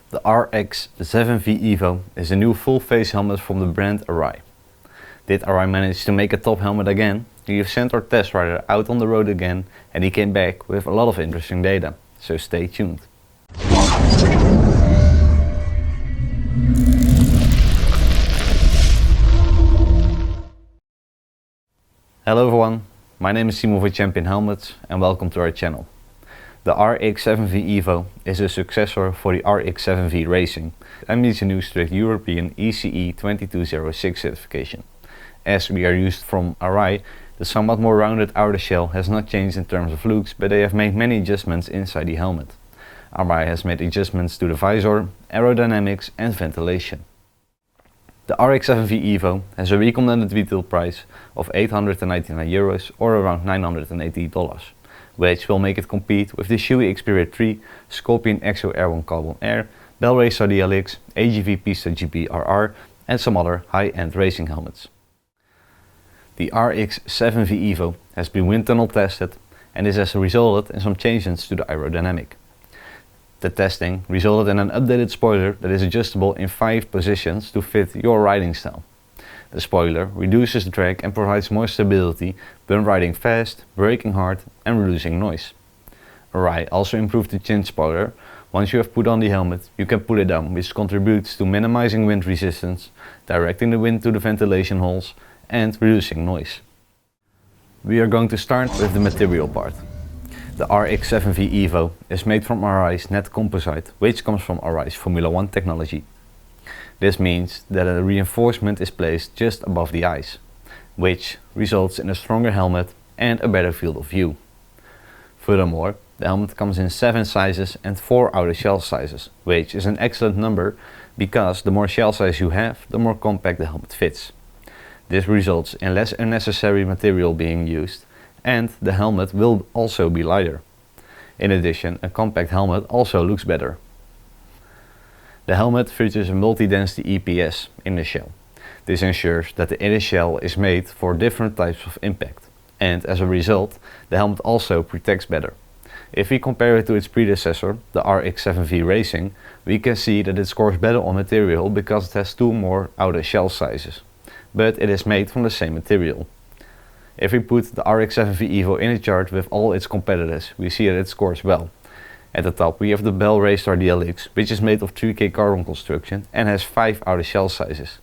The RX-7V Evo is a new full-face helmet from the brand Arai. Did Arai manage to make a top helmet again? We've sent our test rider out on the road again and he came back with a lot of interesting data, so stay tuned. Hello everyone, my name is Simon for Champion Helmets and welcome to our channel. The RX-7V Evo is a successor for the RX-7V Racing and meets a new strict European ECE 2206 certification. As we are used from Arai, the somewhat more rounded outer shell has not changed in terms of looks, but they have made many adjustments inside the helmet. Arai has made adjustments to the visor, aerodynamics and ventilation. The RX-7V Evo has a recommended retail price of €899 or around $980, which will make it compete with the Shoei Xperia 3, Scorpion Exo Air1 Carbon Air, Bell Racer DLX, AGV Pista GP-RR and some other high-end racing helmets. The RX-7V Evo has been wind tunnel tested and this has resulted in some changes to the aerodynamic. The testing resulted in an updated spoiler that is adjustable in 5 positions to fit your riding style. The spoiler reduces drag and provides more stability when riding fast, braking hard and reducing noise. Arai also improved the chin spoiler. Once you have put on the helmet, you can pull it down, which contributes to minimizing wind resistance, directing the wind to the ventilation holes and reducing noise. We are going to start with the material part. The RX-7V Evo is made from Arai's net composite, which comes from Arai's Formula 1 technology. This means that a reinforcement is placed just above the eyes, which results in a stronger helmet and a better field of view. Furthermore, the helmet comes in 7 sizes and 4 outer shell sizes, which is an excellent number because the more shell size you have, the more compact the helmet fits. This results in less unnecessary material being used and the helmet will also be lighter. In addition, a compact helmet also looks better. The helmet features a multi-density EPS in the shell. This ensures that the inner shell is made for different types of impact, and as a result, the helmet also protects better. If we compare it to its predecessor, the RX-7V Racing, we can see that it scores better on material because it has 2 more outer shell sizes, but it is made from the same material. If we put the RX-7V Evo in a chart with all its competitors, we see that it scores well. At the top we have the Bell Racer DLX, which is made of 3K carbon construction and has 5 outer shell sizes.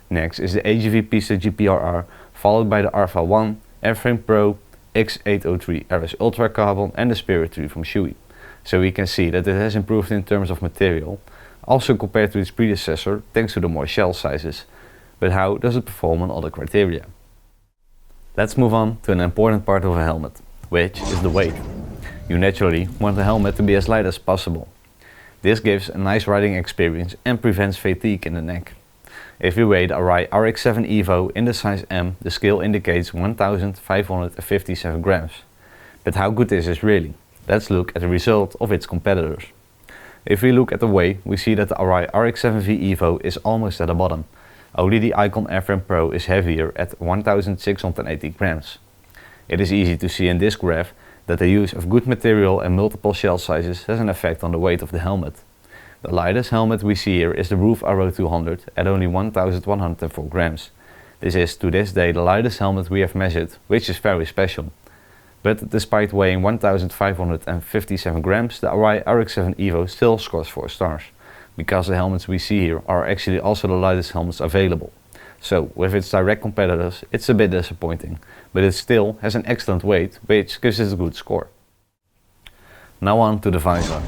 Next is the AGV Pista GP-RR, followed by the Alpha 1, Airframe Pro, X803 RS Ultra Carbon and the Spirit 3 from Shoei. So we can see that it has improved in terms of material, also compared to its predecessor thanks to the more shell sizes. But how does it perform on other criteria? Let's move on to an important part of a helmet, which is the weight. You naturally want the helmet to be as light as possible. This gives a nice riding experience and prevents fatigue in the neck. If we weigh the Arai RX-7 Evo in the size M, the scale indicates 1557 grams. But how good is this really? Let's look at the result of its competitors. If we look at the weight, we see that the Arai RX-7V Evo is almost at the bottom. Only the Icon Airframe Pro is heavier at 1680 grams. It is easy to see in this graph that the use of good material and multiple shell sizes has an effect on the weight of the helmet. The lightest helmet we see here is the Roof Arrow 200 at only 1104 grams. This is to this day the lightest helmet we have measured, which is very special. But despite weighing 1557 grams, the Arai RX-7 Evo still scores 4 stars. Because the helmets we see here are actually also the lightest helmets available. So with its direct competitors it's a bit disappointing, but it still has an excellent weight, which gives it a good score. Now on to the visor.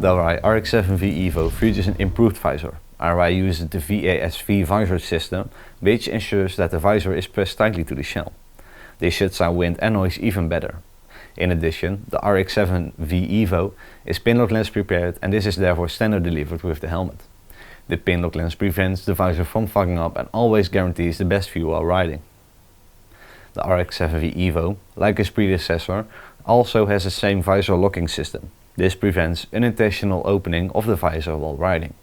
The Arai RX-7V Evo features an improved visor. Arai uses the VASV visor system, which ensures that the visor is pressed tightly to the shell. This shuts out wind and noise even better. In addition, the RX-7V Evo is pinlock lens prepared and this is therefore standard delivered with the helmet. The pinlock lens prevents the visor from fogging up and always guarantees the best view while riding. The RX-7V Evo, like its predecessor, also has the same visor locking system. This prevents unintentional opening of the visor while riding.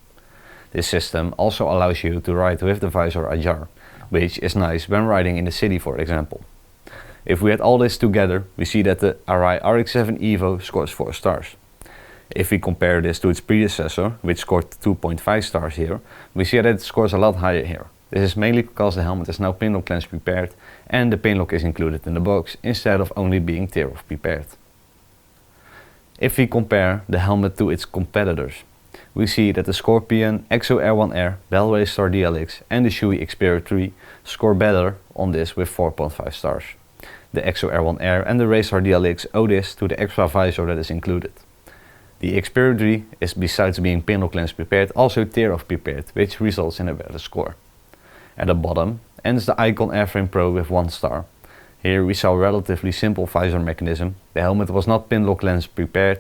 This system also allows you to ride with the visor ajar, which is nice when riding in the city, for example. If we add all this together, we see that the Arai RX-7 Evo scores 4 stars. If we compare this to its predecessor, which scored 2.5 stars here, we see that it scores a lot higher here. This is mainly because the helmet is now pin lock lens prepared and the pin lock is included in the box instead of only being tear off prepared. If we compare the helmet to its competitors, we see that the Scorpion, Exo R1 Air, Bell Raystar DLX and the Shoei Xperia 3 score better on this with 4.5 stars. The Exo R1 Air and the Raystar DLX owe this to the extra visor that is included. The Xperia 3 is, besides being pin lock lens prepared, also tear off prepared, which results in a better score. At the bottom ends the Icon Airframe Pro with 1 star. Here we saw a relatively simple visor mechanism, the helmet was not pin lock lens prepared,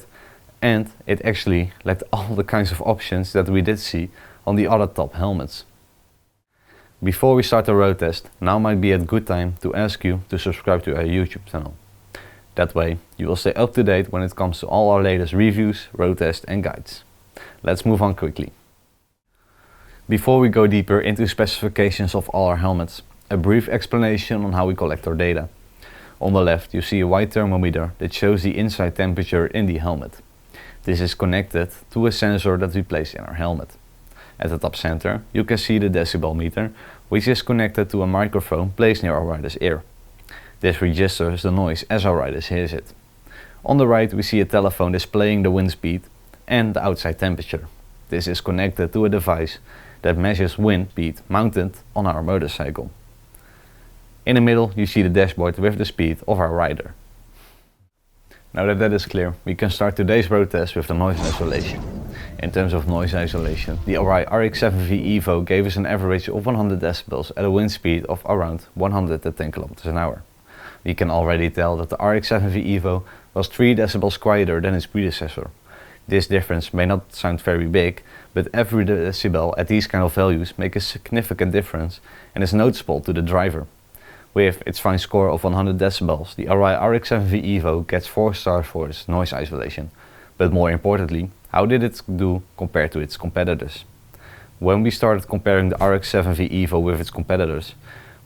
and it actually lacked all the kinds of options that we did see on the other top helmets. Before we start the road test, now might be a good time to ask you to subscribe to our YouTube channel. That way you will stay up to date when it comes to all our latest reviews, road tests and guides. Let's move on quickly. Before we go deeper into specifications of all our helmets, a brief explanation on how we collect our data. On the left you see a white thermometer that shows the inside temperature in the helmet. This is connected to a sensor that we place in our helmet. At the top center you can see the decibel meter, which is connected to a microphone placed near our rider's ear. This registers the noise as our rider hears it. On the right we see a telephone displaying the wind speed and the outside temperature. This is connected to a device that measures wind speed mounted on our motorcycle. In the middle you see the dashboard with the speed of our rider. Now that that is clear, we can start today's road test with the noise isolation. In terms of noise isolation, the Arai RX-7V Evo gave us an average of 100 decibels at a wind speed of around 110 km an hour. We can already tell that the RX-7V Evo was 3 decibels quieter than its predecessor. This difference may not sound very big, but every decibel at these kind of values make a significant difference and is noticeable to the driver. With its fine score of 100 decibels, the Arai RX-7V Evo gets 4 stars for its noise isolation. But more importantly, how did it do compared to its competitors? When we started comparing the RX-7V Evo with its competitors,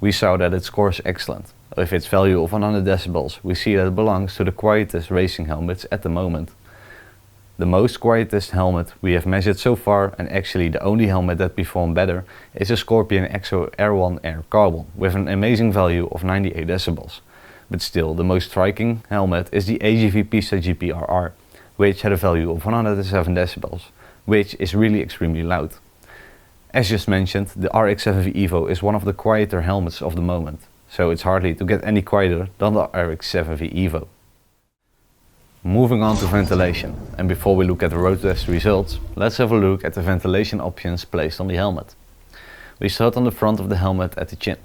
we saw that it scores excellent. With its value of 100 decibels, we see that it belongs to the quietest racing helmets at the moment. The most quietest helmet we have measured so far, and actually the only helmet that performed better, is the Scorpion Exo R1 Air Carbon with an amazing value of 98 decibels. But still, the most striking helmet is the AGV Pista GPRR, which had a value of 107 decibels, which is really extremely loud. As just mentioned, the RX-7V Evo is one of the quieter helmets of the moment, so it's hardly to get any quieter than the RX-7V Evo. Moving on to ventilation, and before we look at the road test results, let's have a look at the ventilation options placed on the helmet. We start on the front of the helmet at the chin.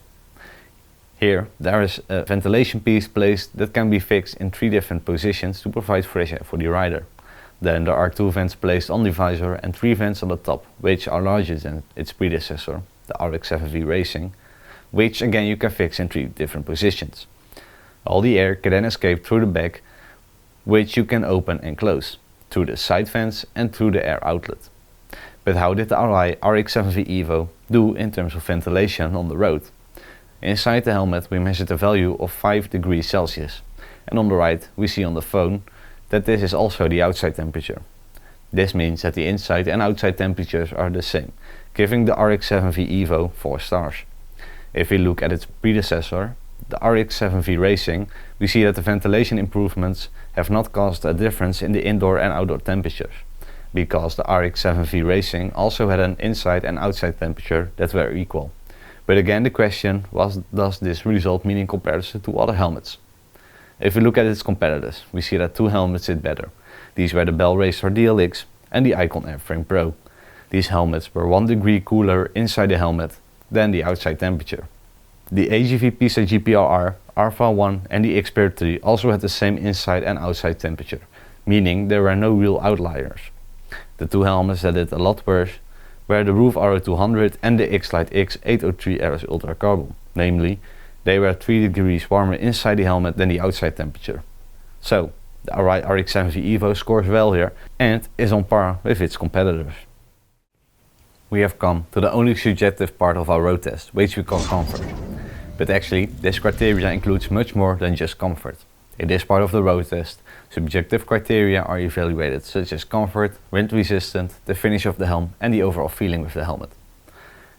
Here there is a ventilation piece placed that can be fixed in 3 different positions to provide fresh air for the rider. Then there are 2 vents placed on the visor and 3 vents on the top, which are larger than its predecessor, the RX-7V Racing, which again you can fix in 3 different positions. All the air can then escape through the back, which you can open and close, through the side vents and through the air outlet. But how did the Arai RX-7V Evo do in terms of ventilation on the road? Inside the helmet we measured a value of 5 degrees Celsius, and on the right we see on the phone that this is also the outside temperature. This means that the inside and outside temperatures are the same, giving the RX-7V Evo 4 stars. If we look at its predecessor, the RX-7V Racing, we see that the ventilation improvements have not caused a difference in the indoor and outdoor temperatures, because the RX-7V Racing also had an inside and outside temperature that were equal. But again the question was, does this result mean in comparison to other helmets? If we look at its competitors, we see that 2 helmets did better. These were the Bell Raystar DLX and the Icon Airframe Pro. These helmets were 1 degree cooler inside the helmet than the outside temperature. The AGV Pista GPRR, Alpha 1 and the Xperia 3 also had the same inside and outside temperature, meaning there were no real outliers. The 2 helmets that did a lot worse were the Roof RO200 and the X-Lite X 803 RS Ultra Carbon, namely, they were 3 degrees warmer inside the helmet than the outside temperature. So, the Arai RX-7V Evo scores well here and is on par with its competitors. We have come to the only subjective part of our road test, which we call comfort. But actually, this criteria includes much more than just comfort. It is part of the road test. Subjective criteria are evaluated, such as comfort, wind resistance, the finish of the helm and the overall feeling with the helmet.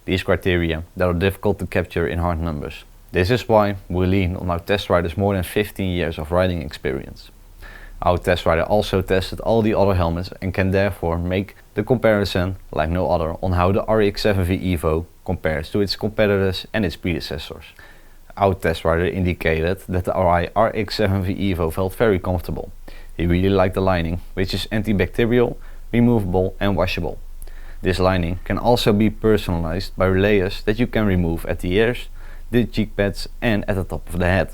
These criteria that are difficult to capture in hard numbers. This is why we lean on our test riders' more than 15 years of riding experience. Our test rider also tested all the other helmets and can therefore make the comparison like no other on how the RX-7V Evo compares to its competitors and its predecessors. Our test rider indicated that the Arai RX-7V Evo felt very comfortable. He really liked the lining, which is antibacterial, removable and washable. This lining can also be personalized by layers that you can remove at the ears, the cheek pads and at the top of the head.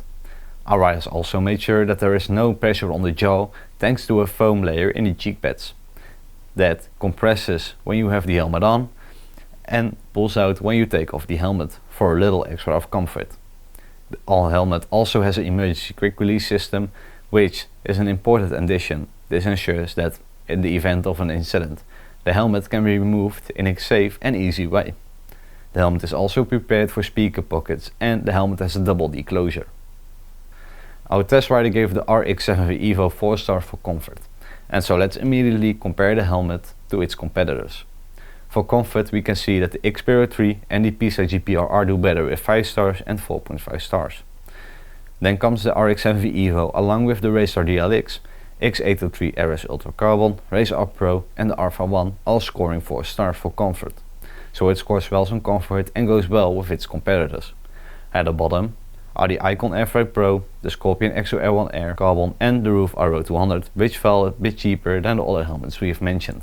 Arai has also made sure that there is no pressure on the jaw thanks to a foam layer in the cheek pads that compresses when you have the helmet on and pulls out when you take off the helmet for a little extra of comfort. The all helmet also has an emergency quick release system, which is an important addition. This ensures that in the event of an incident, the helmet can be removed in a safe and easy way. The helmet is also prepared for speaker pockets and the helmet has a double D closure. Our test rider gave the RX-7V Evo 4 stars for comfort, and so let's immediately compare the helmet to its competitors. For comfort we can see that the Xperia 3 and the PISA GPR do better with 5 stars and 4.5 stars. Then comes the RX-7V Evo along with the Visor DLX, X803 RS Ultra Carbon, Razor Up Pro and the Alpha 1 all scoring 4 stars for comfort. So it scores well on comfort and goes well with its competitors. At the bottom are the Icon Airfreight Pro, the Scorpion Exo Air1 Air Carbon and the Roof RO 200, which fell a bit cheaper than the other helmets we have mentioned.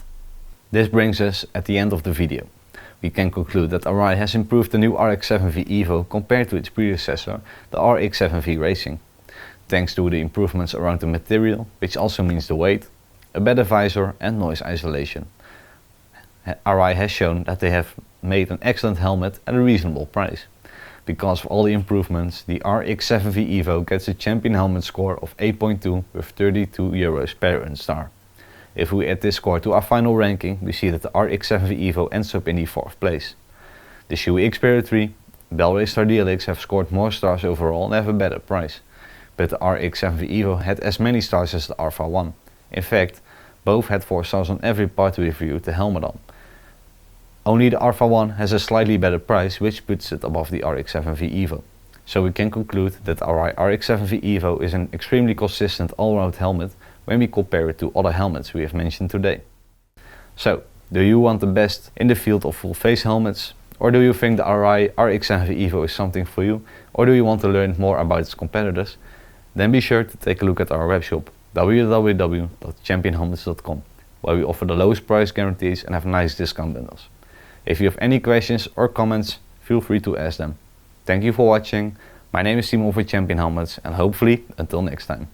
This brings us at the end of the video. We can conclude that Arai has improved the new RX-7V Evo compared to its predecessor, the RX-7V Racing. Thanks to the improvements around the material, which also means the weight, a better visor and noise isolation. Arai has shown that they have made an excellent helmet at a reasonable price. Because of all the improvements, the RX-7V Evo gets a champion helmet score of 8.2 with 32 euros per unstar. If we add this score to our final ranking, we see that the RX-7V Evo ends up in the 4th place. The Shoei Xperia 3, Bell Racer DLX have scored more stars overall and have a better price. But the RX-7V Evo had as many stars as the Alpha 1. In fact, both had 4 stars on every part we reviewed the helmet on. Only the Alpha 1 has a slightly better price, which puts it above the RX-7V Evo. So we can conclude that our RX-7V Evo is an extremely consistent all-round helmet when we compare it to other helmets we have mentioned today. So, do you want the best in the field of full face helmets? Or do you think the Arai RX-7V Evo is something for you? Or do you want to learn more about its competitors? Then be sure to take a look at our webshop www.championhelmets.com, where we offer the lowest price guarantees and have nice discount bundles. If you have any questions or comments, feel free to ask them. Thank you for watching. My name is Simon for Champion Helmets and hopefully until next time.